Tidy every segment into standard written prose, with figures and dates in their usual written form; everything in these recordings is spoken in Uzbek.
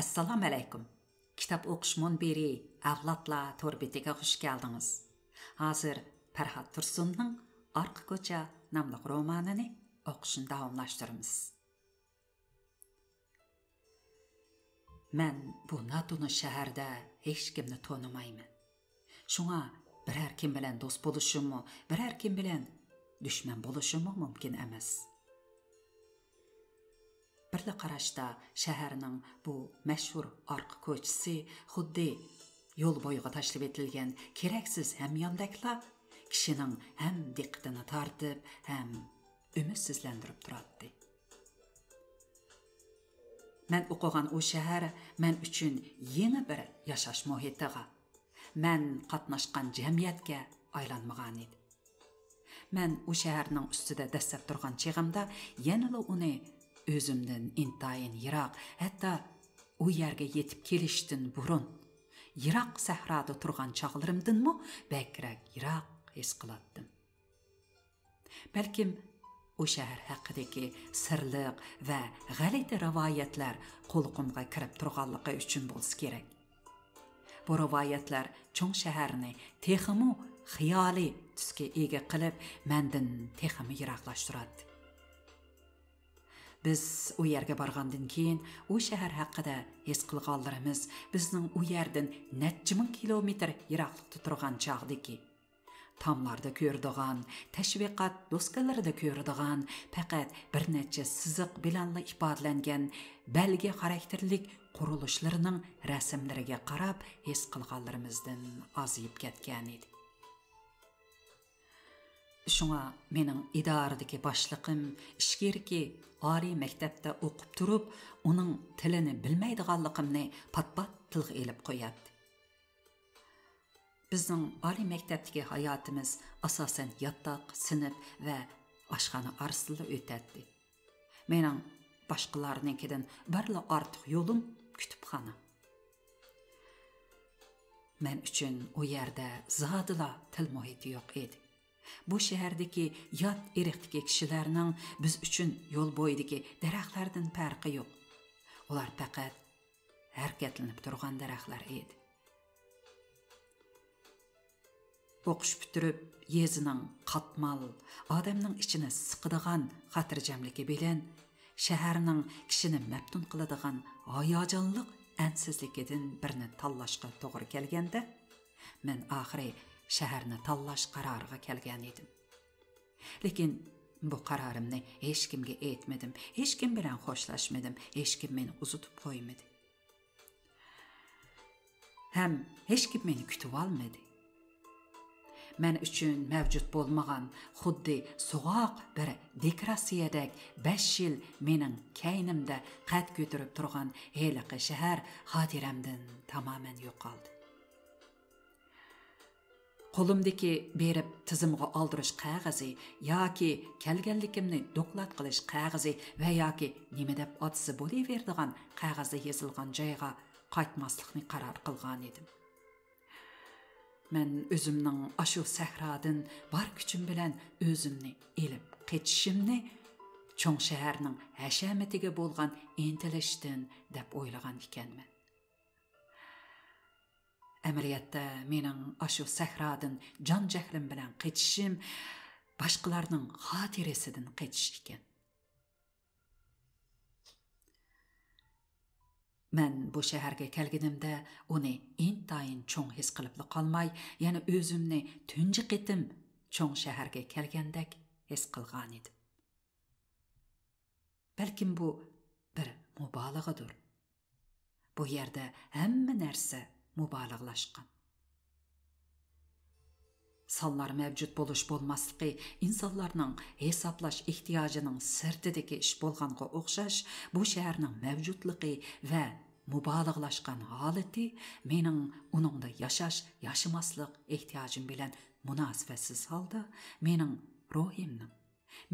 Assalamu alaykum. Kitap o'qish munbiri Avlodlar to'rbetiga xush keldingiz. Hozir Farhod Tursunning Arqa ko'cha nomli romanini o'qishni davomlashtiramiz. Men bu natuni shaharda hech kimni tonimayman. Shunga biror kim bilan do'st bo'lishimmi, biror kim bilan dushman bo'lishim mumkin emas. Birli qarashda shaharning bu mashhur arqa ko'chasi xuddi yo'l bo'yiga tashlab etilgan keraksiz hamyondaklar kishining ham diqqatini tortib, ham umidsizlantirib turadi. Men o'qigan o shahar men uchun yangi bir yashash muhitiga, men qatnashgan jamiyatga aylanmagan edi. Men o shaharning ustida dastlab turgan chig'imda yanada uni o'zimdan intayin yiroq, hatto u yerga yetib kelishdan burun yiroq sahroda turgan chog'larimdanmi bakrak yiroq his qilardim. Balkim o shahar haqidagi sirliq va g'alati rivoyatlar qo'lqimga kirib turganligi uchun bo'lsa kerak. Bu rivoyatlar cho'ng shaharni texmi xiyoliy tusga ega qilib, mendan texmi yiroqlashtiradi. Biz u yerga borgandan keyin o shahar haqida his qilganlarimiz bizning u yerdan necha ming kilometr yiroqlikda turgan chog'diki, tomlarda ko'radigan, tashviqot doskalarida ko'radigan, faqat bir necha siziq bilanla ifodalangan belgi xarakterlik qurilishlarning rasmlariga qarab his qilganlarimizdan ozayib ketgan edi. Şuna mening idoradagi boshlig'im ishkirki oliy maktabda o'qib turib, uning tilini bilmaydiganligimni pat-pat tilga elib qo'yadi. Bizning oliy maktabdagi hayotimiz asosan yotoq, sinf va oshxona orasida o'tadi. Mening boshqalarnikidan birla ortiq yo'lim kutubxona. Men uchun u yerda zodila til muhiti yo'q edi. Bu shahardagi yot irqdagi kishilarning biz uchun yo'l bo'yidagi daraxtlardan farqi yo'q. Ular faqat harakatlanib turgan daraxtlar edi. O'qish bitirib, yezining qatmal, odamning ichini siqadigan xotirjamligi bilan shaharning kishini maftun qiladigan hayajonli ansizligidan birini tanlashga to'g'ri kelganda, men oxiri shaharni tanlash qaroriga kelgan edim. Lekin bu qarorimni hech kimga aytmadim, hech kim bilan xo'shlashmadim, hech kim meni uzutib qo'ymadi. Ham hech kim meni kutib olmadi. Men uchun mavjud bo'lmagan xuddi so'g'oq bir dekoratsiyadak 5 yil mening kaynimda qad ko'tarib turgan heliqi shahar xotiramdan tamoman yo'qoldi. Qo'limdagi berib tizimga oldirish qog'ozi yoki kelganligimni doklad qilish qog'ozi va yoki nima deb otsa bo'laveradigan qog'ozda yozilgan joyga qaytmaslikni qaror qilgan edim. Men o'zimning ashu sahrodan bor kuchim bilan o'zimni elib ketishimni cho'ng shaharning hashamatiga bo'lgan intilishdan deb o'ylagan ekanman. Amaliyotda mening ashu sahrodan jon jahlim bilan ketishim boshqalarning xotirasidan ketish ekan. Men bu shaharga kelganimda uni intayin cho'ng his qilib qolmay, yana o'zimni tunji qitim cho'ng shaharga kelgandek his qilgan edim. Balkim bu bir mubolag'adir. Bu yerda hamma narsa mubolag'lashgan. Sonlar mavjud bo'lish bo'lmasligi insonlarning hisoblash ehtiyojining sirtidagi ish bo'lganga o'xshash, bu shaharning mavjudligi va mubolag'lashgan holati mening uningda yashamaslik ehtiyojim bilan munosabatsiz holda mening ruhimning,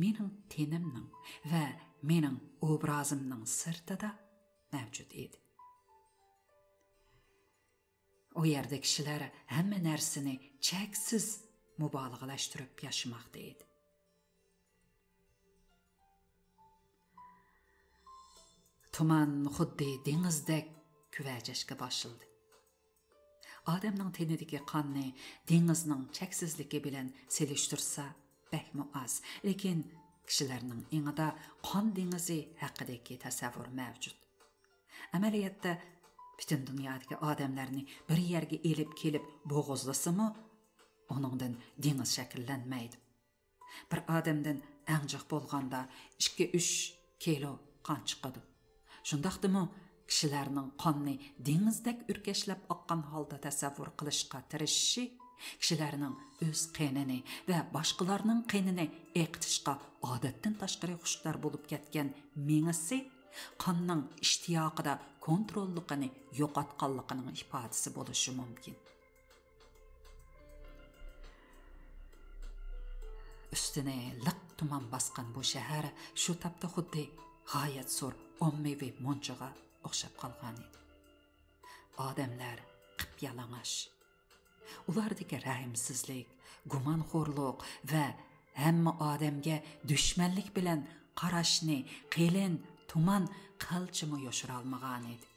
mening tenimning va mening obrazimning sirtida mavjud edi. O yerda kishilar hamma narsani cheksiz mubolag'alashtirib yashamoqda edi. Tuman xuddi dengizdek küvəcəşkə başıldı. Adamның tenidagi qonni dengizning cheksizligi bilan selishtirsa bakmi az, lekin kishilarning ingida qon dengizi haqidagi tasavvur mavjud. Amaliyotda bütün dünyadagi odamlarni bir yerga elib kelib bo'g'izlasimi, oningdan dengiz shakllanmaydi. Bir odamdan anjiq bo'lganda 2-3 kilo qon chiqadi. Shundaqdimi kishilarning qonni dengizdek urkashlab oqqan holda tasavvur qilishga tirishishi kishilarning o'z qonini va boshqalarning qonini eqitishga odatdan tashqari xushlar bo'lib ketgan mengisi qonning ishtiyoqida kontrolligini yo'qotganligining ifodasi bo'lishi mumkin. Üstüne liq tuman basqan bu shahar shu tapda xuddi g'oyat zo'r ommaviy monchaga o'xshab qolgan edi. Odamlar qip-yalang'och. Ulardagi rahimsizlik, gumonxo'rlik va hamma odamga dushmanlik bilan qarashni qilin tuman qalchimi yoshira olmagan edi.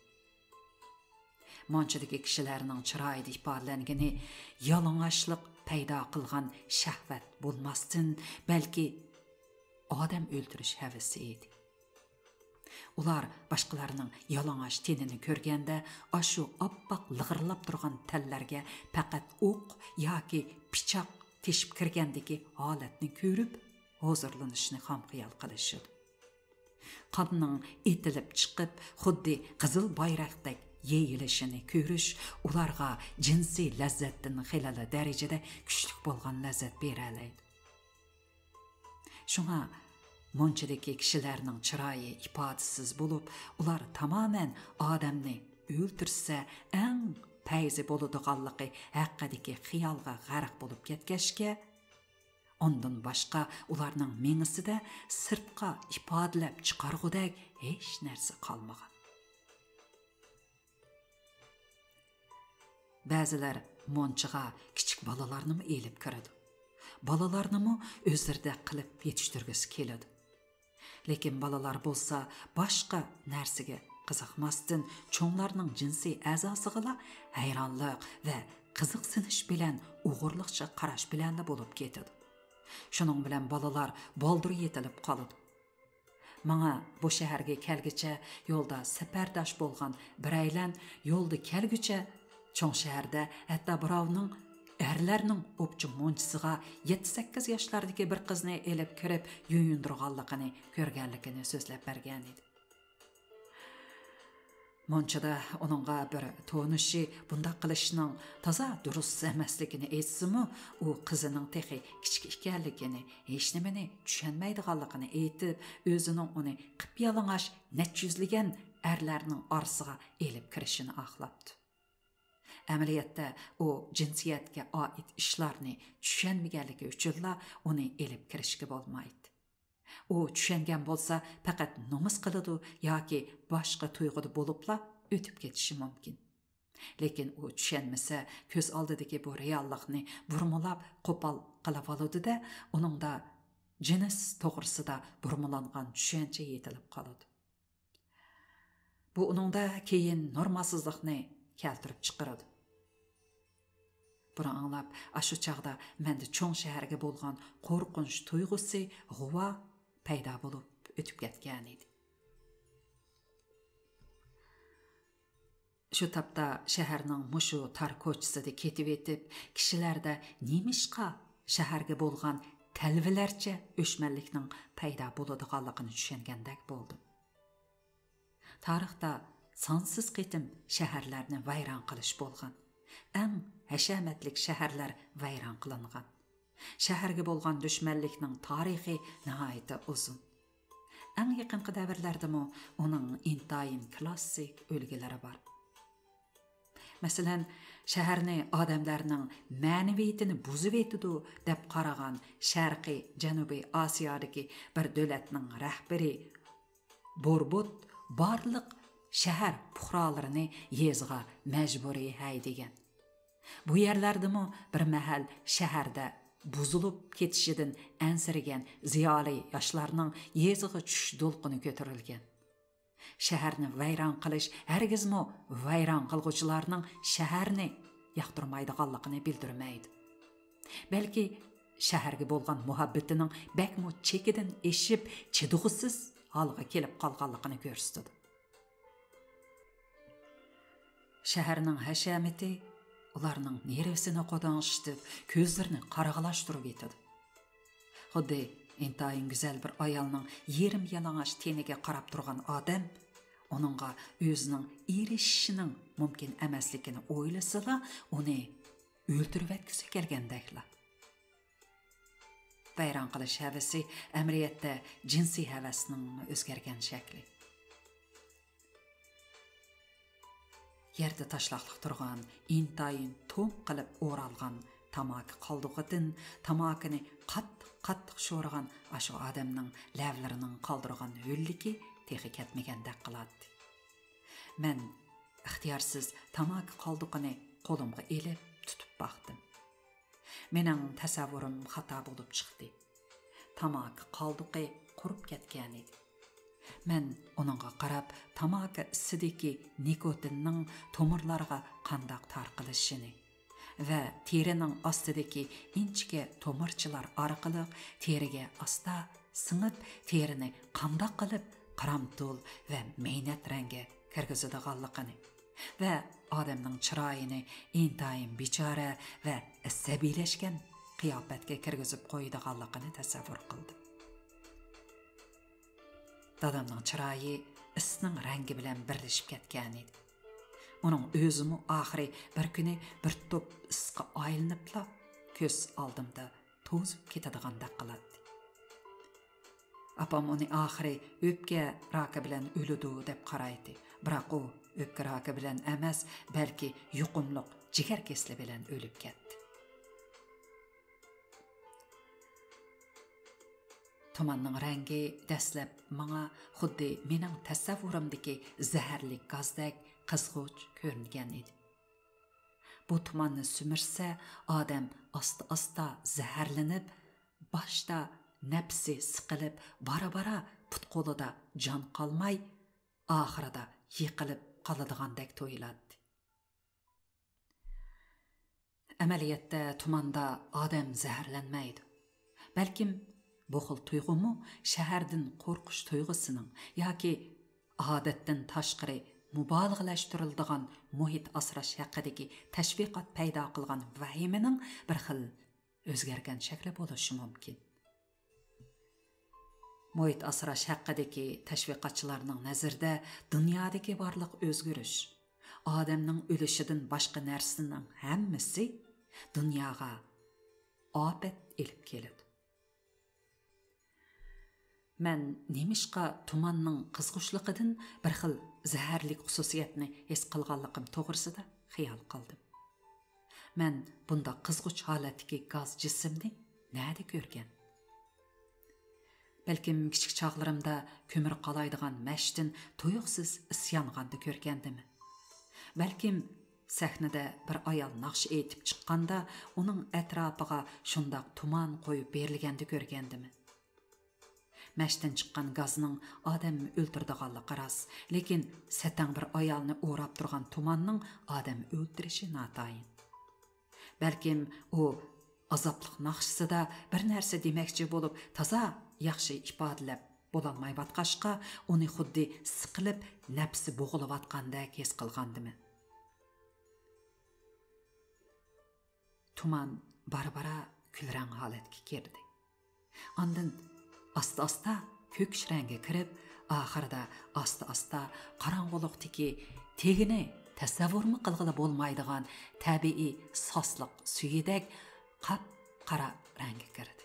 Monchadagi kishilarning chiroyida ifodalangani yalang'ochlik paydo qilgan shahvat bo'lmasdan, balki odam o'ldirish havasi edi. Ular boshqalarning yalang'och tenini ko'rganda, ashu oppoq lig'irlab turgan tallarga faqat o'q yoki pichoq teshib kirgandagi holatni ko'rib, hozirlanishni ham xiyol qilishadi. Qonning etilib chiqib, xuddi qizil bayroqdek yeyilishini ko'rish ularga jinsiy lazzatdan xilali darajada kuchli bo'lgan lazzat beralaydi. Shunga monchadagi kishilarning chiroyi ifodasiz bo'lib, ular tamoman odamni o'ldirsa eng payzi bo'ladiganligi haqidagi xiyolga g'arq bo'lib ketgashga, ondan boshqa ularning mengisida sirtqa ifodalab chiqargudek hech narsa qolmagan. Ba'zilar monchaga kichik bolalarni elib kiradi. Balalarni o'zlariga qilib yetishtirgisi keladi. Lekin balalar bo'lsa boshqa narsaga qiziqmasdan cho'nglarning jinsiy a'zosiga hayronlik va qiziqsinish bilan o'g'irliqcha qarash bilan bo'lib ketadi. Shuning bilan balalar boldir yetilib qoladi. Manga bu shaharga kelgicha yo'lda safardosh bo'lgan biraylan yo'lda kelgucha cho'ng shaharda hatto birovning erlarning o'pchi monchisiga 7-8 yoshlardagi bir qizni elib kirib yuyundirganligini ko'rganligini so'zlab bergan edi. Monchada onunga bir to'nishi bunda qilishning toza durust emasligini aytsimi, u qizining texi kichik ekanligini, hech nimani tushunmaydiganligini aytib, o'zining uni qip-yalang'och netjuzligan erlarning orasiga elib kirishini axlabdi. Amaliyotda u jinsiyatga oid ishlarni tushunmaganligi uchunla uni elib kirishga bo'lmaydi. U tushungan bo'lsa faqat nomus qiladi yoki boshqa tuyg'uda bo'libla o'tib ketishi mumkin. Lekin u tushunmasa, ko'z oldidagi bu reallikni burmulab qo'pol qilib oladi-da, uningda jins to'g'risida burmulangan tushuncha yetilib qoladi. Bu uningda keyin normalsizlikni keltirib chiqaradi. Buni anglab, ashu chaqda menda cho'ng shaharga bo'lgan qo'rqinch tuyg'usi g'uva paydo bo'lib o'tib ketgan edi. Shu tapda shaharning mushu tar ko'chisida ketib etib, kishilarda nemishqa shaharga bo'lgan talvilarcha o'shmanlikning paydo bo'ladiganligini tushungandek bo'ldi. Tarixda sonsiz qitim shaharlarni vayron qilish bo'lgan. Eng hashamatlik shaharlar vayron qilingan. Shaharga bo'lgan dushmanlikning tarixi nihoyatda uzun. Eng yaqinqi davrlardami uning intayin klassik o'lgilari bor. Masalan, shaharni odamlarning ma'naviyatini buzib etdi deb qaragan Sharqiy Janubiy Osiyodagi bir davlatning rahbari Borbot barliq shahar puhralarini yezg'a majburiy haydagan. Bu yerlardami bir mahal shaharda buzilib ketishidan ansiragan ziyoli yoshlarning yezg'i tush do'lqini ko'tarilgan. Шәһәрне вайран qilish һәргизме вайран qilguvchilarning шәһәрне яқтырмайдыганлыгын bildirmaydi. Бәлки, шәһәргә булган muhabbetining бәкме чекидән эшип, чидыгысыз halga kelib qolganligini ko'rsatdi. Шәһәрнең хәшәмәте ularning nervesini qo'danishtirib, ko'zlarini qarag'ilashtirib etadi. Xuddi intayin güzel bir ayolning yerim yalang'och teniga qarab turgan odam onunğa o'zining erishishinin mumkin emasligini o'ylasa, uni o'ltirib etkisi kelgandeklar. Bayram qilish havasi amiriyatda jinsiy havasning o'zgargan shakli. Yerda tashlaqliq turgan, intayin to'm qilib o'ralgan tamaki qoldig'idan tamakini qattiq sho'rg'an ashu odamning lavlarining qoldirgan ho'lligi texi ketmagandek qiladi. Men ixtiyorsiz tamaki qoldig'ini qo'limga elib tutib baqdim. Mening tasavvurim xato bo'lib chiqdi. Tamaki qoldig'i qurib ketgan edi. Men onunğa qarab tamaki isidagi nikotinning tomirlarga qandaq tarqalishini va terining ostidagi inchika tomirchilar orqali teriga asta singib terini qandaq qilib qaramtul va meynat rangi kirgizadiganligini va odamning chiroyini intayin bechora va asabiylashgan qiyofatga kirgizib qo'yadiganligini tasavvur qildim. Dadamning chiroyi isning rangi bilan birlashib ketgan edi. Uning o'zimi oxiri bir kuni bir to'p isqa aylanibla ko'z oldimda to'zib ketadigandek qiladi. Apam uni oxiri o'pka raki bilan o'ludi deb qaraydi. Biroq u o'pka raki bilan emas, balki yuqumliq jigar kesli bilan o'lib ketdi. Tumanning rangi dastlab menga xuddi mening tasavvurimdagi zaharli gazdek qizg'uch ko'ringan edi. Bu tumanni sumirsa, odam asta zaharlanib, boshda nafsi siqilib, bara put-qo'lida jon qolmay, oxirida yiqilib qoladigandek to'yiladi. Amaliyotda tumanda odam zaharlanmaydi. Balkim bu xil tuyg'umu shahardan qo'rqish tuyg'usining yoki odatdan tashqari mubolag'alashtiriladigan muhit asrash haqidagi tashviqot paydo qilgan vahimaning bir xil o'zgargan shakli bo'lishi mumkin. Muhit asrash haqidagi tashviqotchilarning nazarida dunyodagi barliq o'zgarish, odamning o'lishidan boshqa narsaning hammasi dunyoga ofat elib keladi. Men nemishqa tumanning qizg'ushligidan bir xil zaharlik xususiyatni his qilganligim to'g'risida xiyol qildim. Men bunda qizg'uch holatdagi gaz jismni nada ko'rgan? Balkim kichik chog'larimda ko'mir qalaydigan mashtin tuyuqsiz isyonganda ko'rgandimi? Balkim sahnada bir ayol naqsh aytib chiqqanda uning atrofiga shundoq tuman qo'yib berilganda ko'rgandimi? Мәштен chiqqan gazning odamni o'ltirdiganligi rost, lekin satang bir ayolni o'rab turgan tumanning odam o'ldirishi notayin. Balkim u azobliq naqshsida bir narsa demoqchi bo'lib, toza yaxshi ifodalab bo'lolmayotqashqa, uni xuddi siqilib, nafsi bo'g'ilayotgandek his qilgandimi? Tuman bara kulrang holatga kirdi. Ondan asta ko'kish rangi kirib, oxirida asta qorong'uliqdagi tegini tasavvurmi qilg'ili bo'lmaydigan tabiiy sosliq suyidek qap-qora rangi kirdi.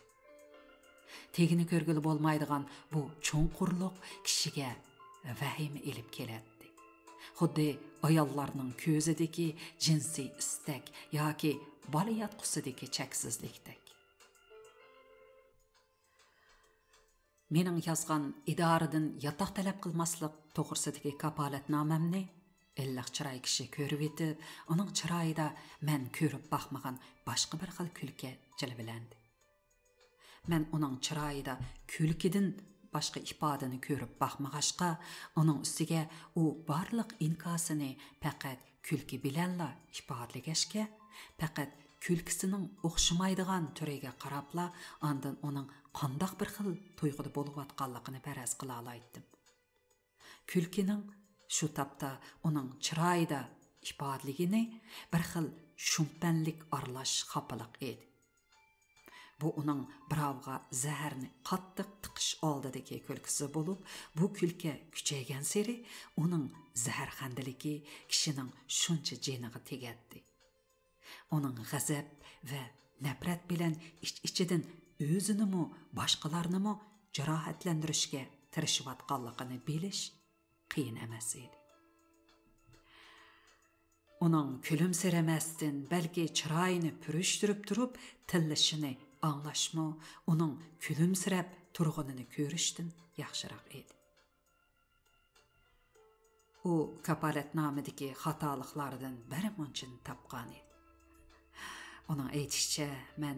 Tegini ko'rgili bo'lmaydigan bu cho'nqurliq kishiga vahima elib keladi. Xuddi ayollarning ko'zidagi jinsiy istak yoki bola yotqusidagi chaksizlikdek. Mening yozgan idoradan yotoq talab qilmaslik to'g'risidagi kapolatnomamni illiq chiroy kishi ko'rib etib, uning chiroyida men ko'rib baxmagan boshqa bir xil kulki jilvilandi. Men uning chiroyida kulkidan başqa ifodani ko'rib baxmag'ashqa, uning ustiga u barliq inkosini faqat kulki bilanla ifodalagashga, faqat kulkisining o'xshamaydigan turiga qarabla ondan uning qandoq bir xil tuyg'uda bo'layotganligini faraz qila oldim. Kulkining shu tapda uning chiroyida ifodaligini bir xil shumpanlik aralash xapaliq edi. Bu uning birovga zaharni qattiq tiqish oldidagi kulkisi bo'lib, bu kulki kuchaygan sari uning zaharxandiligi kishining shuncha jeniga tegadi. Uning g'azab va nafrat bilan ichidan o'zini boshqalarni jarohatlantirishga tirishayotganligini bilish qiyin emas edi. Uning kulimsiramasdan balki chiroyini purishtirib turib tillashini anglashmi, uning kulimsirab turg'unini ko'rishdan yaxshiroq edi. U kapolatnomidagi xatoliklardan biri munchini topgan edi. Uning aytishicha, men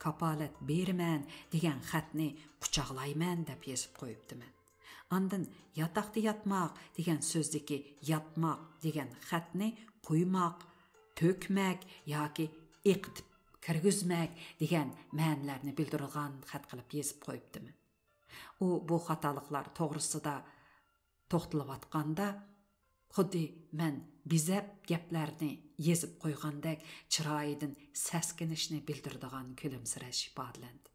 kapolat beraman degan xatni quchoqlayman deb yozib qo'yibdiman. Ondan yotoqda yotmoq degan so'zdagi yotmoq degan xatni qo'ymoq, to'kmak yoki iqitib kirgizmak degan ma'nolarni bildirilgan xat qilib yozib qo'yibdiman. U bu xatoliklar to'g'risida to'xtalayotganda xuddi men bizab gaplarni yezib qo'ygandek chiroyidan saskinishni bildiradigan kulimsirash ifodalandi.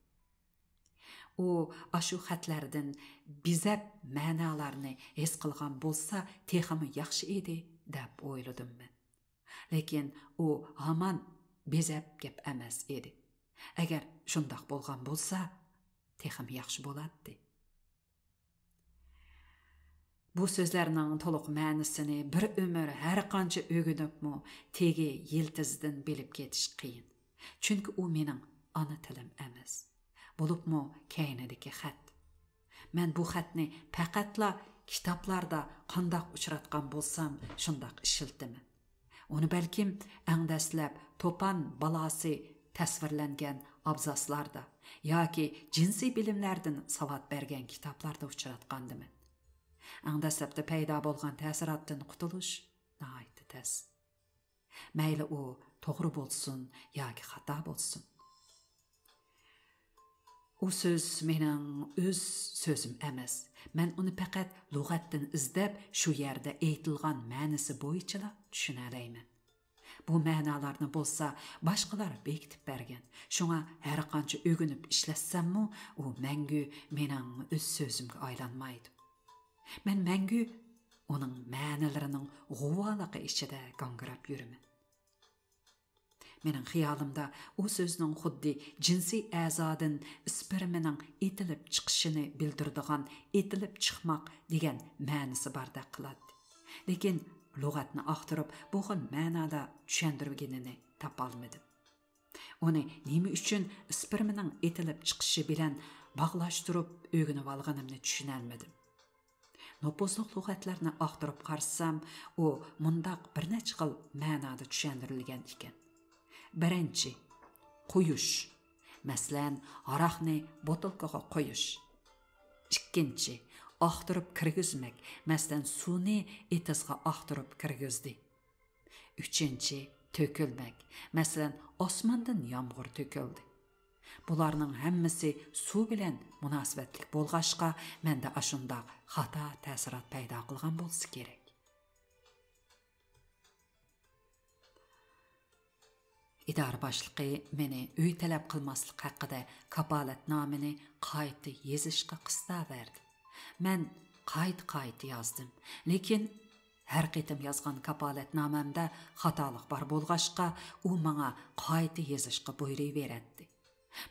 U ashu xatlardan bizab ma'nolarni his qilgan bo'lsa, texmi yaxshi edi deb o'yladim men. Lekin u hamon bezab gap emas edi. Agar shundoq bo'lgan bo'lsa, texmi yaxshi bo'ladi. Bu so'zlarning to'liq ma'nosini bir umr har qancha o'rganibmi, tegi yiltizdan bilib ketish qiyin. Chunki u mening ona tilim emas. Bo'libmi kaynidagi xat. Men bu xatni faqatla kitoblarda qandoq uchratgan bo'lsam, shundoq ishiltiman. Uni balkim angdaslab to'pan balasi tasvirlangan abzaslarda yoki jinsiy bilimlardan savat bergan kitoblarda uchratgandiman. Angdaslabda paydo bo'lgan ta'sirotdan qutulish nihoyat tez. Mayli u to'g'ri bo'lsin yoki xato bo'lsin. U so'z mening o'z so'zim emas. Men uni faqat lug'atdan izlab, shu yerda aytilgan ma'nosi bo'yicha tushuna olmayman. Bu ma'nolarni bo'lsa boshqalar bekitib bergan. Shunga har qancha o'rganib ishlasammi, u mangu mening o'z so'zimga aylanmaydi. Men mangu uning ma'nolarining g'uvoliqi ichida gangirab yuraman. Mening xiyolimda u so'zning xuddi jinsiy a'zodan spermining etilib chiqishini bildiradigan etilib chiqmoq degan ma'nosi bordek qiladi. Lekin lug'atni axtarib bu xil ma'noda tushuntirganini topolmadim. Uni nima uchun spermining etilib chiqishi bilan bog'lashtirib o'rganib olganimni tushunolmadim. Nopozliq lug'atlarni axtarib qarsam, u mundaq bir necha xil ma'noda tushuntirilgan ekan. Birinchi, qo'yish. Masalan, aroqni botilkaga qo'yish. Ikkinchi, axtarib kirgizmak. Masalan, suvni etizga axtarib kirgizdi. Uchinchi, to'kilmak. Masalan, osmondan yomg'ir to'kildi. Bularning hammasi suv bilan munosabatli bo'lg'ashqa, menda ashundoq xato ta'sirot paydo qilgan bo'lsa kerak. İdare başlığı meni uy talab qilmaslik haqida kapolatnomani qayta yezishga qista berdi. Men qayta yozdim. Lekin har qitim yozgan kapolatnomamda xatolik bor bo'lg'ashqa, u menga qayta yezishga buyuraveradi.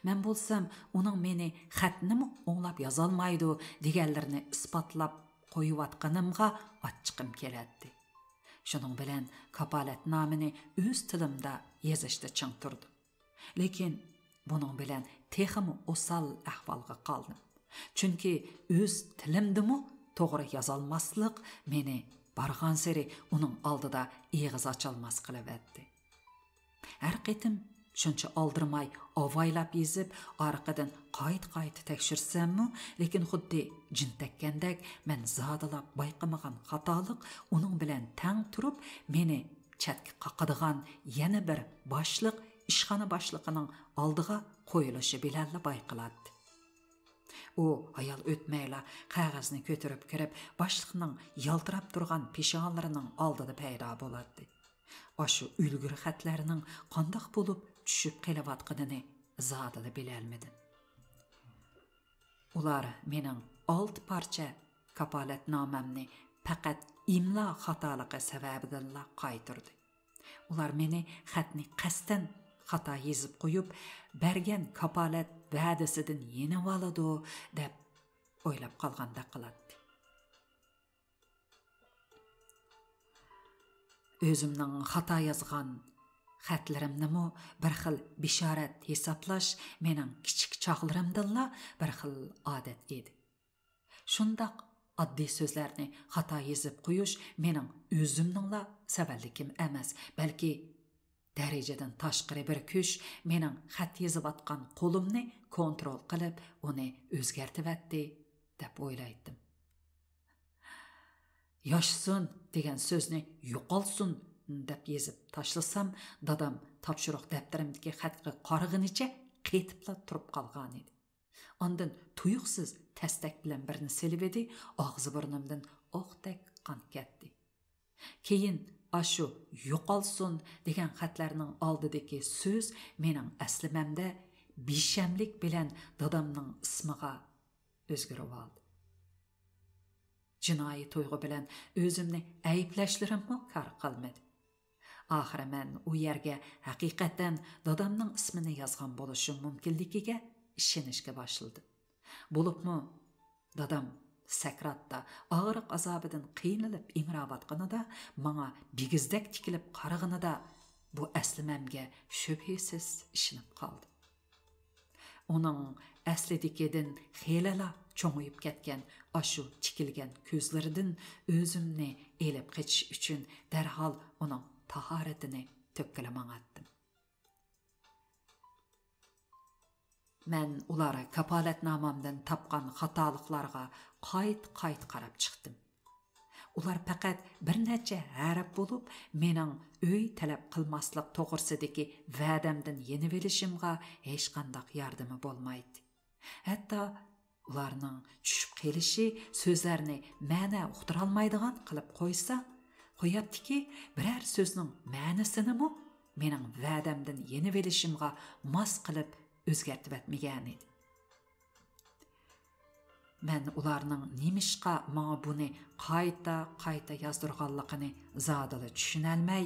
Men bo'lsam, uning meni xatnimi o'nglab yozolmaydi deganlarini isbotlab qo'yayotganimga achchiqim keladi. Shuning bilan kapolatnomani o'z tilimda yozishda ching turdim. Lekin buning bilan texmi osal ahvolga qoldim. Chunki o'z tilimdimi to'g'ri yozolmaslik meni bargan sari uning oldida ig'iz ocholmas qilaverdi. Har qitim Shuncha aldırmay avaylab yezib, arqadan qayt tekshirsammi, lekin xuddi jin tekkandek men zadalab bayqamagan xatoliq uning bilan tang turib, meni chatga qaqadigan yana bir boshliq ishxona boshlig'ining oldiga qo'yilishi bilan bayqaladi. U ayol o'tmayla qog'ozni ko'tarib kirib, boshliqning yaltirab turgan peshonalarining oldida paydo bo'ladi. Aşı ülgür xatlarının qandaq bo'lib tushib qelayotganini zadada bilolmadim. Ular mening 6 parcha kapolatnomamni faqat imlo xatoligi sababidan qaytirdi. Ular meni xatni qasdan xato yezib qo'yib, bergan kapolat va'dasidan yenib oladi deb o'ylab qolganda qiladi. Özümnің xata yazған xatlarimni bir xil bisharat hisoblash mening kichik chog'larimdilla bir xil odat edi. Shundaq oddiy so'zlarni xato yezib qo'yish mening o'zimningla savallikim emas, balki darajadan tashqari bir kuch mening xat yezib atgan qo'limni kontrol qilib, uni o'zgartiribdi deb o'ylaydim. Yaşsın degan so'zni yo'qolsin deb yezib tashlasam, dadam topshiriq daftarimdagi xatga qarag'inicha qetibla turib qolgan edi. Ondan tuyuqsiz tastak bilan birini silib edi, og'zi burnimdan o'qdek qon ketdi. Keyin ashu yo'qolsin degan xatlarning oldidagi so'z mening aslimamda bishamlik bilan dadamning ismiga o'zgarib oldi. Jinoiy to'yg'u bilan o'zimni ayblashlarimmi kar qilmadi. Oxiri men u yerga haqiqatan dadamning ismini yozgan bo'lishim mumkinligiga ishonishga boshladim. Bo'libmi dadam sakratda og'riq azobidan qiynalib ingrayotganida, menga bigizdek tikilib qarag'anida bu aslimamga shubhasiz ishonib qoldi. Uning aslidikidan xelala cho'ng'ib ketgan ashu tikilgan ko'zlaridan o'zimni elib qetish uchun darhol uning tahoratini to'kkalamangatdim. Men ular kapolatnomamdan topgan xatoliklarga qayt qarab chiqdim. Ular faqat bir necha harf bo'lib, mening uy talab qilmaslik to'g'risidagi va'damdan yenib olishimga hech qanday yordami bo'lmaydi. Hatto ularning tushib qelishi so'zlarni ma'na uqtira olmaydigan qilib qo'yaptiki, biror so'zning ma'nosini mening va'damdan yenib olishimga mos qilib o'zgartib etmagan edi. Men ularning nimishqa menga buni qayta yozdirganligini zodila tushunolmay,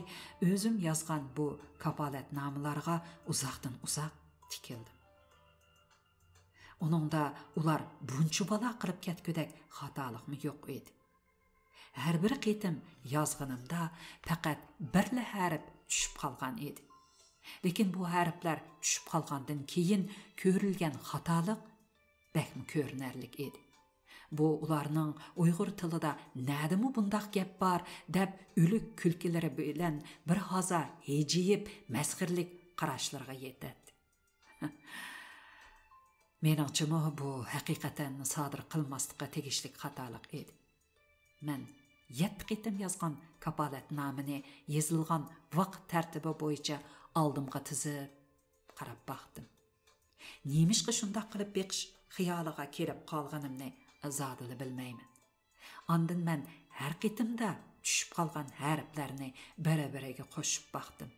o'zim yozgan bu kapolatnomalarga uzoqdan uzoq tikildim. Onunda ular buncha bala qilib ketgudak xatolikmi yo'q edi. Har bir qitim yozganimda faqat birla harf tushib qolgan edi. Lekin bu harflar tushib qolgandan keyin ko'rilgan xatolik bakmi ko'rinarlik edi. Bu ularning Uyg'ur tilida nadimi bundaq gap bor deb o'lik kulkilari bilan bir hoza hejiyib masxirlik qarashlarga yetadi. Meningcha bu haqiqatan sodir qilmaslikqa tegishli xatolik edi. Men 7 qitim yozgan kapolatnomani yozilgan vaqt tartibi bo'yicha oldimga tizib qarab baqdim. Nemishqa shundoq qilib beqish xiyoliga kelib qolganimni zodila bilmayman. Ondan men har qitimda tushib qolgan harflarni biri-biriga qo'shib baqdim.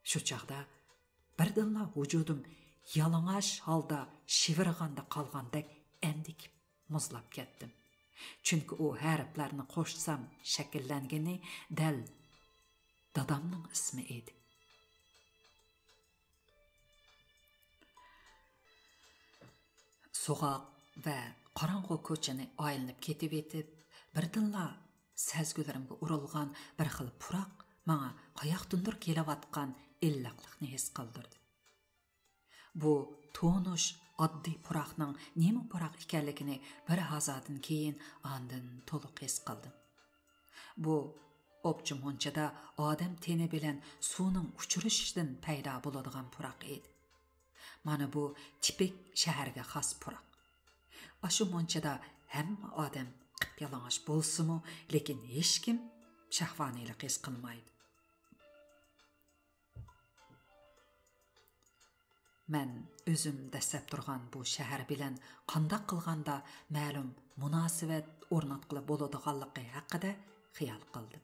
Shu chaqda birdinla vujudim yalang'och holda shivirg'anda qolgandek endikib muzlab ketdim. Chunki u harflarni qo'shsam shakllangani dal dadamning ismi edi. So'g'oq va qorong'u ko'chani aylanib ketib etib, birdinla sezgilarimga urilgan bir xil puroq menga qayoqdandir kelayotgan illiqlikni his qildirdi. Bu to'nish oddiy puroqning nima puroq ekanligini bir hazodan keyin ondan to'liq his qildim. Bu Opçum honçada adam teni bilen suunun uçuruşdan payda boladigan puraq edi. Mana bu tipik şäherge has puraq. Aşı monçada hamma adam qıpyalаңaş bolsumu, lekin hech kim şahvaniylik his qilmaydi. Mən özüm dəstəb turğan bu şəhər bilən qandaq qılğanda məlum münasibət ornatqılı boladiganlığı haqqında xiyal qıldım.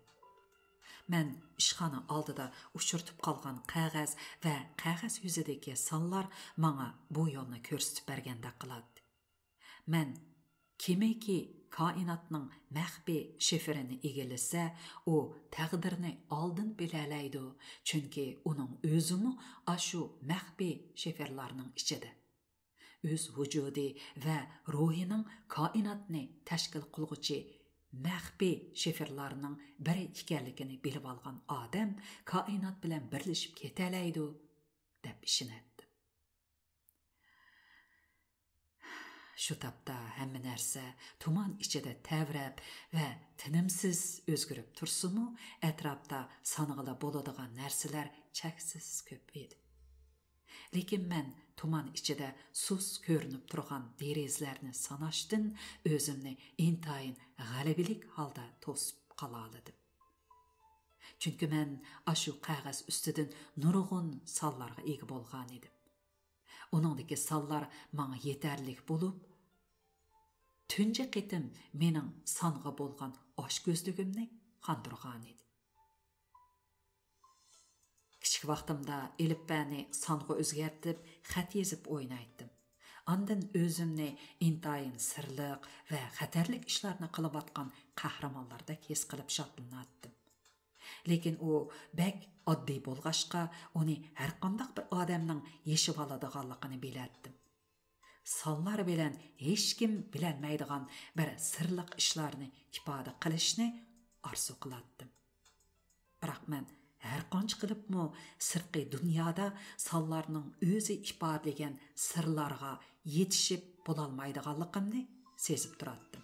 Mən işxana aldıda uçurtub qalğan qağaz və qağaz yüzüdəki sallar mənə bu yolunu göstərib bərgəndə qıladı. Mən kimiki kainatның məxbi şifrini egelесе, o təqdirini aldın biləlaydı, çünki onun özümü aşu məxbi şifirlarının içində. Öz vücudi və ruhinin kainatını təşkil qılğıcı məxbi şifirlarının biri ikənligini bilib alğan adam kainat bilan birləşib ketəlaydı, deb işinətdi. Şu tapda həmmə нәрсе tuman içində təvrəb və tinimsiz özgürüb tursumu, ətrafda sanıqla boladigan нәрселер çəksiz köp idi. Lekin mən tuman içində sus görünüb turğan derizlərini sanaşdın, özümni intayın g'alabilik halda tosub qalaladım. Çünki mən aşu qağaz üstüdün nurğun sallarga ega bolğan edim. Onundaki sallar bana yeterlik bulup, tünce qitim mening sanğa bolğan aş gözlügümni qandırğan edi. Kichik vaqtimda elifbani sanğa özgertib, xat yezib oynaytdim. Andan özümni intayın sirliq və xatarlik ishlarni qilib atqan qahramonlardek his qilib shodlanatdim. Lekin o bək oddiy bolğaşqa, onu hər qandaq bir adamның yeshib aladiganligini bilərdim. Sallar bilan hech kim bilolmaydigan bir sirliq ishlarni ifoda qilishni arzu qilardim. Biroq men hər qancha qilibmi sirtqi dunyoda sallarning o'zi ifodalagan sirlarga yetishib bo'lolmaydiganligimni sezib turardim.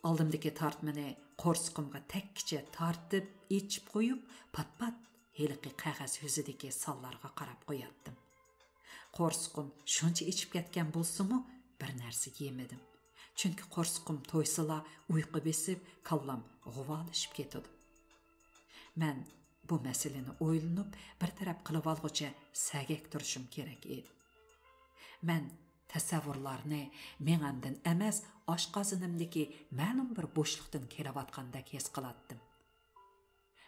Aldımdaki tartmani qo'rsqimga takkicha tartib, ichib qo'yib, pat-pat heliqi qog'oz yuzidagi sallarga qarab qo'yatdim. Qo'rsqim shuncha ichib ketgan bo'lsa-mu, bir narsa yemedim. Chunki qo'rsqim to'ysila uyqu besib, kallam g'uvalishib ketdi. Men bu masalani o'ylanib, bir taraf qilib olguncha sagak turishim kerak edi. Men tasavvurlarni menamdan emas, oshqozinimdagi ma'lum bir bo'shliqdan kelayotgandek his qilardim.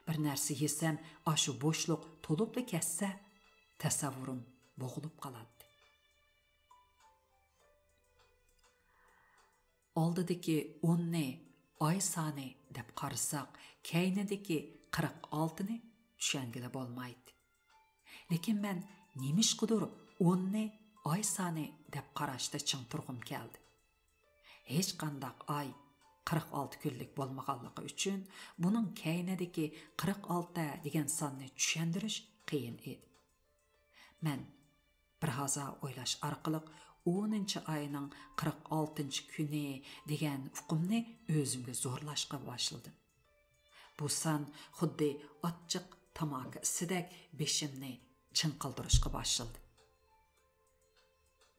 Bir narsa yesam, shu bo'shliq to'lib ketsa, tasavvurim bo'g'ilib qoladi. Oldidagi 10 ni oy soni deb qarasak, keynidagi 46 ni tushangili bo'lmaydi. Lekin men nemishqidir 10 ni oy soni deb qarashda ching turg'im keldi. Hech qandaq oy 46 kunlik bo'lmaganligi uchun buning keynidagi 46 degan sonni tushandirish qiyin edi. Men bir haza o'ylash orqali 10-oyning 46-kuni degan uqumni o'zimga zo'rlashga boshladim. Bu son xuddi ochiq tamaki isidek beshimni chinqildirishga boshladi.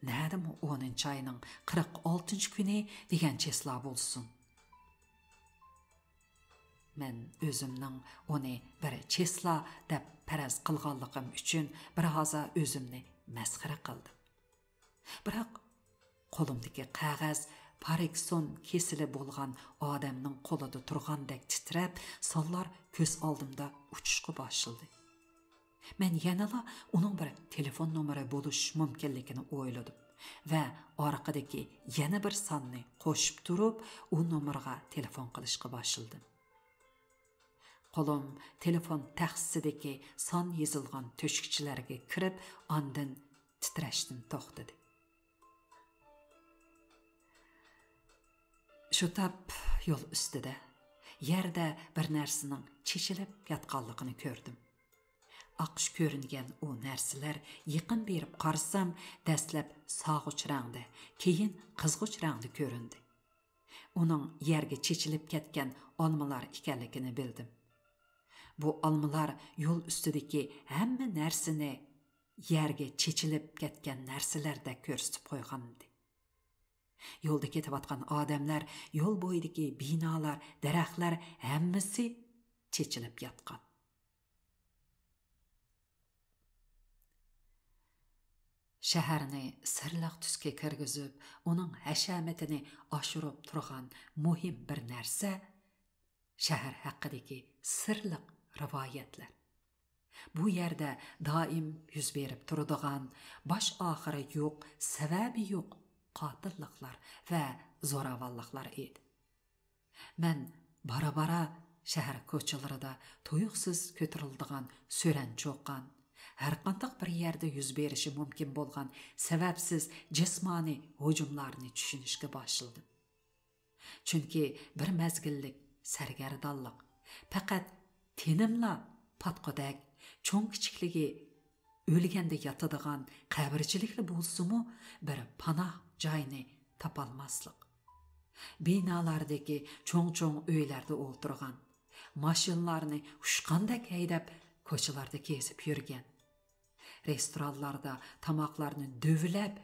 Nədimi 10-oyning 46-kuni degan chesla bo'lsin? Men o'zimning uni bir chesla deb faraz qilganligim uchun bir haza o'zimni masxara qildim. Biroq qo'limdagi qog'oz Parkinson kesili bo'lgan odamning qo'lida turgandek titrab, sonlar ko'z oldimda uchishga boshladi. Men yanala uning bir telefon nomeri bo'lish mumkinligini o'yladim va orqadagi yana bir sonni qo'shib turib, u nomerga telefon qilishga boshladim. Qo'lim telefon taxsidagi son yozilgan to'shikchilarga kirib, ondan titrashdan to'xtadi. Shu tap yo'l ustida yerda bir narsaning chechilib yotganligini ko'rdim. Aqsh ko'ringan u narsalar yaqin berib qarasam, dastlab sog'uch rangda, keyin qizg'uch rangda ko'rindi. Uning yerga chechilib ketgan olmalar ekanligini bildim. Bu olmalar yo'l ustidagi hamma narsani yerga chechilib ketgan narsalarda ko'rsatib qo'ygan edi. Yo'lda ketayotgan odamlar, yo'l bo'yidagi binolar, daraxtlar hammasi chechilib yotgan. Shaharni sirliq tusga kirgizib, uning hashamatini oshirib turgan muhim bir narsa shahar haqidagi sirliq rivoyatlar. Bu yerda doim yuz berib turadigan, bosh oxiri yo'q, sababi yo'q qotilliklar va zo'ravonliklar edi. Men bara-bara shahar ko'chalarida tuyuqsiz ko'tariladigan so'ran cho'qqan, har qanday bir yerda yuz berishi mumkin bo'lgan sababsiz jismoniy hujumlarni tushunishga boshladim. Chunki bir mezgillik sargardonlik, faqat tenimla patqodak, cho'ng kichikligi o'lganda yotadigan qabrchilikli bo'lsa-mu, bir panoh joyni topolmaslik. Binolardagi cho'ng-cho'ng uylarda o'ltirgan, mashinlarni ushqandek haydab ko'chalarda kezib yurgan, restoranlarda tamoqlarni dövlab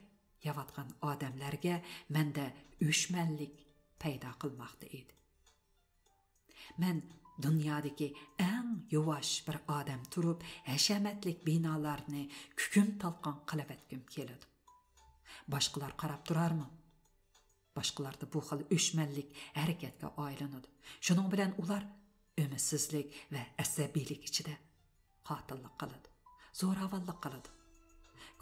yavatgan odamlarga menda o'shmanlik paydo qilmoqda edi. Men dunyodagi eng yuvosh bir odam turib, hashamatlik binolarni kukum talqon qilib etgim keladi. Boshqalar qarab turarmi? Boshqalarda bu xil o'shmanlik harakatga aylanadi. Shuning bilan ular umidsizlik va asabiylik ichida qotillik qiladi, zo'ravonlik qiladi.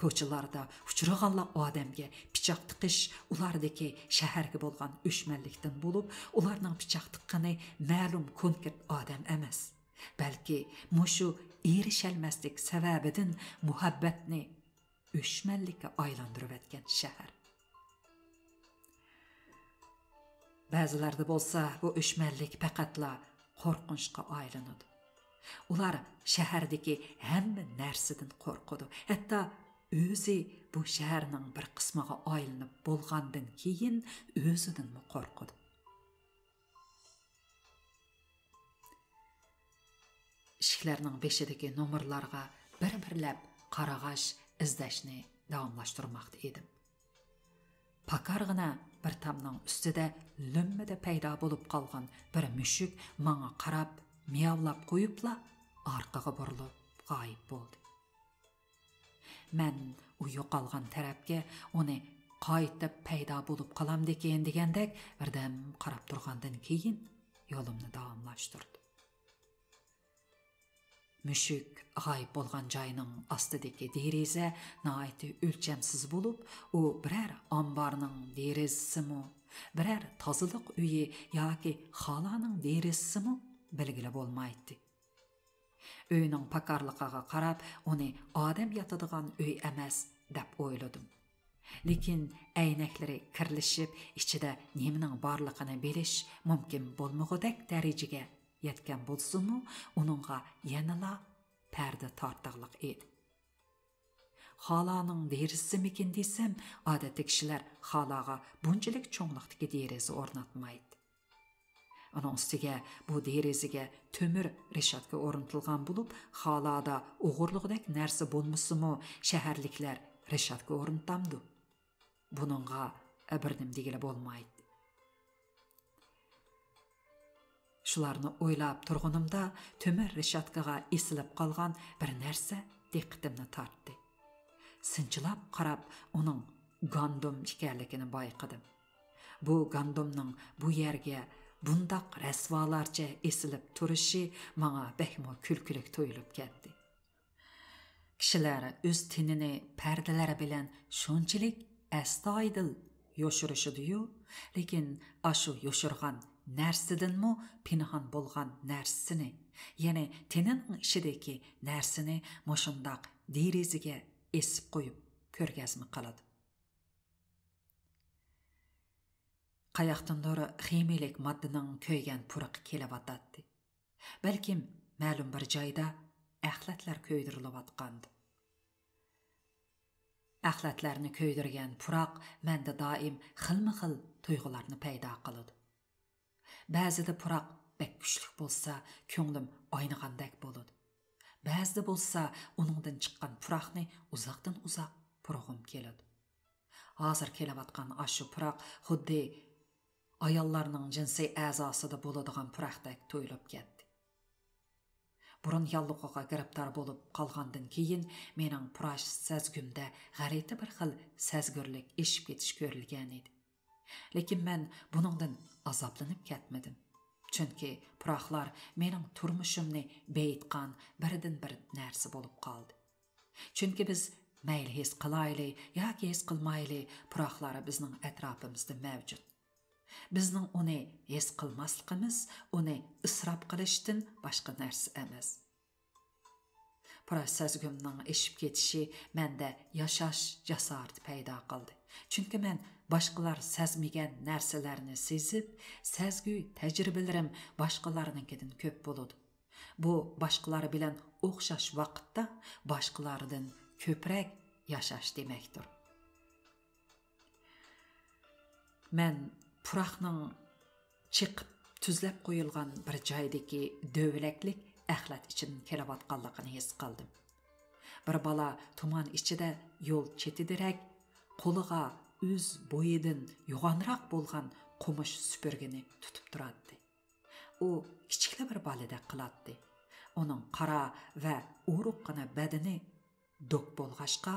Ko'chalarda uchraganlar odamga pichoq tiqish ulardagi shaharga bo'lgan o'shmanlikdan bo'lib, ularning pichoq tiqqani ma'lum konkret odam emas, balki mushu erishalmaslik sababidan muhabbatni o'shmanlikka aylantirib etgan shahar. Ba'zilarda bo'lsa, bu o'shmanlik faqatla qo'rqinchga aylanadi. Ular shahardagi hamma narsadan qo'rqadi. Hatto o'zi bu shaharning bir qismiga aylanib bo'lgandan keyin o'zidan qo'rqadi. Eshiklarning beshidagi nomerlarga bir-birlab qarag'ash izlashni davomlashtirmoqda edim. Pakarg'ina bir tamning ustida lummada paydo bo'lib qolgan bir mushuk menga qarab miyovlab qo'yibla orqaga burilib g'oyib bo'ldi. Men u yo'qolgan tarafga uni qaytib paydo bo'lib qolamdikan degandek birdan qarab turgandan keyin yo'limni davomlashtirdim. Mushuk g'oyib bo'lgan joyning ostidagi deraza nihoyat o'lchamsiz bo'lib, u biror omborning derazasimi, biror tozaliq uyi yoki xolaning derazasimi belgilab bo'lmaydi. Uyning pakarligiga qarab, uni odam yotadigan uy emas deb o'yladim. Lekin aynaklari kirlishib, ichida nimaning borligini bilish mumkin bo'lmagudek darajaga yetgan bo'lsa-mu, uningga yanala parda tortiqliq edi. Xolaning derazasimikin desam, odatda kishilar xolaga bunchalik cho'nglikdagi deraza o'rnatmaydi. Uning ustiga bu derazaga temir reshatka o'rnatilgan bo'lib, xolada o'g'irliqdek narsa bo'lmasa-mu, shaharliklar reshatka o'rnatamdi. Buningga birnim degili bo'lmaydi. Shularni o'ylab turganimda temir reshatkaga esilib qolgan bir narsa diqqatimni tortdi. Sinchilab qarab, uning gandum ekanligini bayqadim. Bu gandumning bu yerga bundaq rasvolarcha esilib turishi menga behmo kulkulik tuyulib ketdi. Kishilar o'z tinini pardalari bilan shunchalik astoydil yoshirishidi-yu, lekin ashu yoshirgan narsadanmi pinhon bo'lgan narsani, ya'ni tenining ichidagi narsani moshundaq derazaga esib qo'yib ko'rgazma qiladi. Qayoqdandir ximiyalik moddaning ko'ygan puraqi kelavatadi. Balkim ma'lum bir joyda axlatlar ko'ydirilayotgandi. Axlatlarni ko'ydirgan puraq menda doim xilma-xil tuyg'ularni paydo qiladi. Ba'zida puroq bek kuchlik bo'lsa, ko'nglim oynagandek bo'ladi. Ba'zida bo'lsa, uningdan chiqqan puroqni uzoqdan uzoq purg'im keladi. Hozir kelayotgan ashu puroq xuddi ayollarning jinsiy a'zosida bo'ladigan puroqdek to'yilib ketdi. Burun yallıqaga giribdar bo'lib qolgandan keyin mening purash sezgimda g'alati bir xil sezgirlik eshib ketish ko'rilgan edi. Lekin men buningdan azoblanib ketmadim. Chunki puroqlar mening turmushimni beyitgan birdan-bir narsa bo'lib qoldi. Chunki biz mayli his qilayli yoki his qilmayli, puroqlari bizning atrofimizda mavjud. Bizning uni his qilmasligimiz, uni isrof qilishdan boshqa narsa emas. Purash sezgimning eshib ketishi menda yashash jasorati paydo qildi. Chunki men boshqalar sezmagan narsalarni sezib, sezgi tajribalarim boshqalarninkidan ko'p bo'ladi. Bu boshqalar bilan o'xshash vaqtda boshqalardan ko'proq yashash demakdir. Men puroqning chiqib tuzlab qo'yilgan bir joydagi dövləklik axlat ichidan kelayotganligini his qildim. Bir bola tuman ichida yo'l chetidirək qo'liga o'z bo'yidan yo'g'onroq bo'lgan qumush supurgini tutib turadi. U kichikli bir boladek qiladi. Uning qora va uruqqina badani do'q bo'lg'ashqa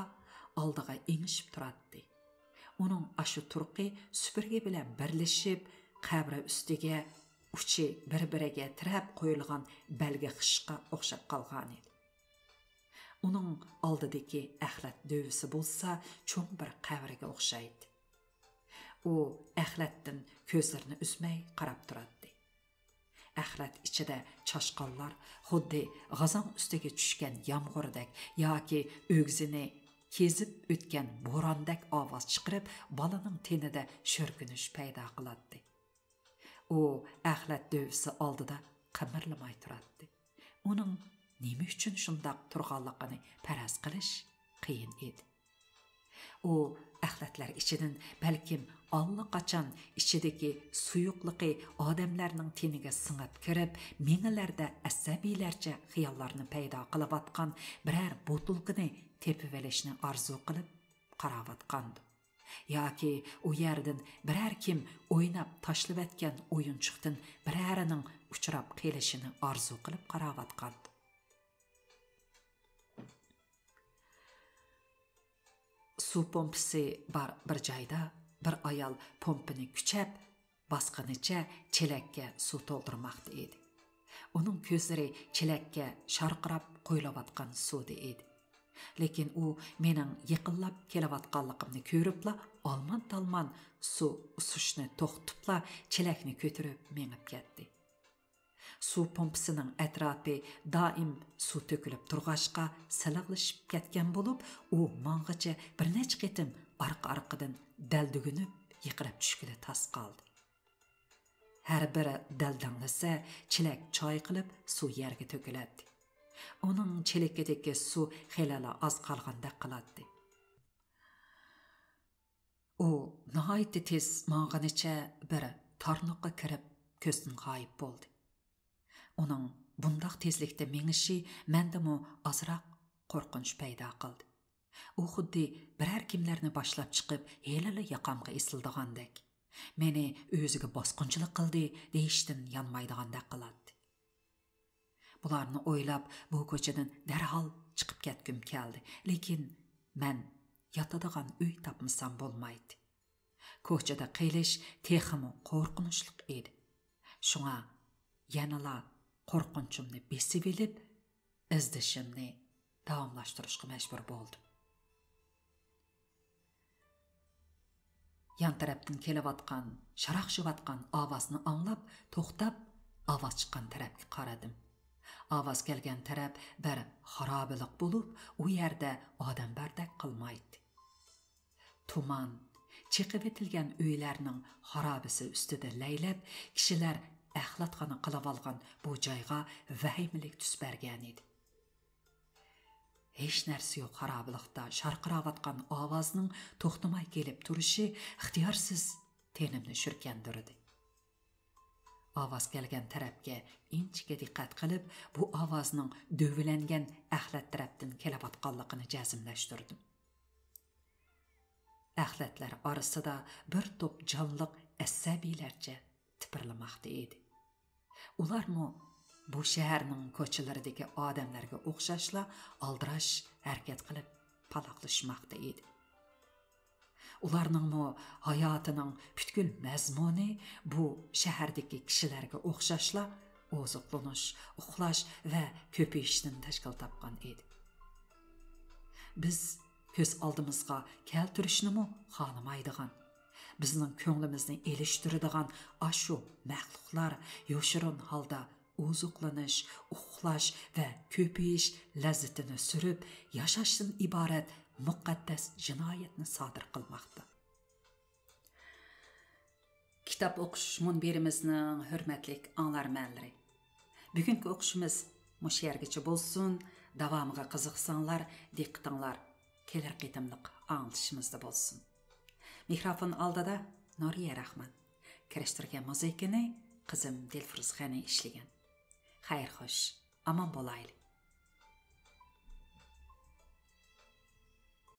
oldiga engishib turadi. Uning ashu turqi supurgi bilan birlashib, qabri ustiga uchi bir-biriga tirab qo'yilgan balga xishqa o'xshab qolgan edi. Uning oldidagi axlat dövisi bo'lsa, cho'ng bir qabriga o'xshaydi. U axlatdan ko'zlarini uzmay qarab turadi. Axlat ichida chashqonlar xuddi g'azon ustiga tushgan yomg'irdak yoki o'g'zini kezib o'tgan bo'rondak ovoz chiqarib, bolaning tenida sho'rkinish paydo qiladi. U axlat dövisi oldida qimirlamay turadi. Uning nima uchun shundoq turganligini faraz qilish qiyin edi. U axlatlar ichidan balkim allaqachon ichidagi suyuqligi odamlarning teniga singib kirib, minglarda asabiylarcha xiyollarni paydo qilayotgan biror butulkini tepib olishni orzu qilib qarayotgandi. Yoki u yerdan biror kim o'ynab tashlab etgan o'yinchiqdan birarining uchrab kelishini orzu qilib qarayotgandi. Suv pompasi bar bir joyda bir ayol pompani kuchab bosqinicha chelakka suv to'ldirmoqda edi. Uning ko'zlari chelakka sharqirab qo'yilayotgan suvda edi. Lekin u mening yaqinlab kelayotganligimni ko'ribla olman-talman suv usushni to'xtatibla chelakni ko'tarib mengib ketdi. Suv pompasining atrofi doim suv to'kilib turg'ashqa siliqlashib ketgan bo'lib, u mang'icha bir necha qitim orqa-orqadan daldugunib yiqilib tushgili tas qoldi. Har biri daldanglasa, chelak choy qilib suv yerga to'kiladi. Uning chelakidagi suv xelala oz qolgandek qiladi. U nihoyatda tez mang'inicha bir tornoqqa kirib ko'zdan g'oyib bo'ldi. Uning bundoq tezlikda mengishi mendami ozroq qo'rqinch paydo qildi. U xuddi biror kimlarni boshlab chiqib, helali yoqamga esildigandek, meni o'ziga bosqinchilik qildi deyishdan yonmaydigandek qiladi. Bularni o'ylab, bu ko'chadan darhol chiqib ketgim keldi, lekin men yotadigan uy topmasam bo'lmaydi. Ko'chada qilish texmi qo'rqinchli edi. Shunga yanala qo'rqinchimni besib olib, izdishimni davomlashtirishga majbur bo'ldim. Yan tarafdan kelayotgan, sharaqshivatgan ovozni anglab, to'xtab, ovoz chiqqan tarafga qaradim. Ovoz kelgan taraf bir xarobilik bo'lib, u yerda odam bardak qilmaydi. Tuman, chiqib etilgan uylarning xarobisi ustida laylab, kishilar axlatxona qilib olgan bu joyga vahimlik tus bergan edi. Hech narsa yo'q xarobilikda sharqirayotgan ovozning to'xtamay kelib turishi ixtiyorsiz tenimni shurkandirdi. Ovoz kelgan tarafga inchga diqqat qilib, bu ovozning dövilengen ahlat tarafdan kelayotganligini jazmlashtirdim. Ahlatlar orasida bir top jonliq asabiylarcha tipirlamoqda edi. Ularmi bu shaharning ko'chalaridagi odamlarga o'xshashla aldirash harakat qilib paloqlashmoqda edi. Ularning hayotining butkul mazmuni bu shahardagi kishilarga o'xshashla oziqlanish, uxlash va ko'payishdan tashkil topgan edi. Biz ko'z oldimizga keltirishnimi xohlamaydigan, bizning ko'nglimizni elishtiradigan ashu maxluqlar yoshirin holda oziqlanish, uxlash va ko'payish lazzatini surib, yashashdan iborat muqaddas jinoyatni sodir qilmoqda. Kitob o'qish munbirimizning hurmatli anglarmanlari. Bugungi o'qishimiz mush yergacha bo'lsin. Davomiga qiziqsanglar, diqqatinglar kelar qitimliq anglitishimizda bo'lsin. Mikrofon oldida Nuriya Rahman. Kirishtirgan muzikani qizim Dilfruz Xani ishlagan. Xayr xo'sh, omon bo'laylik.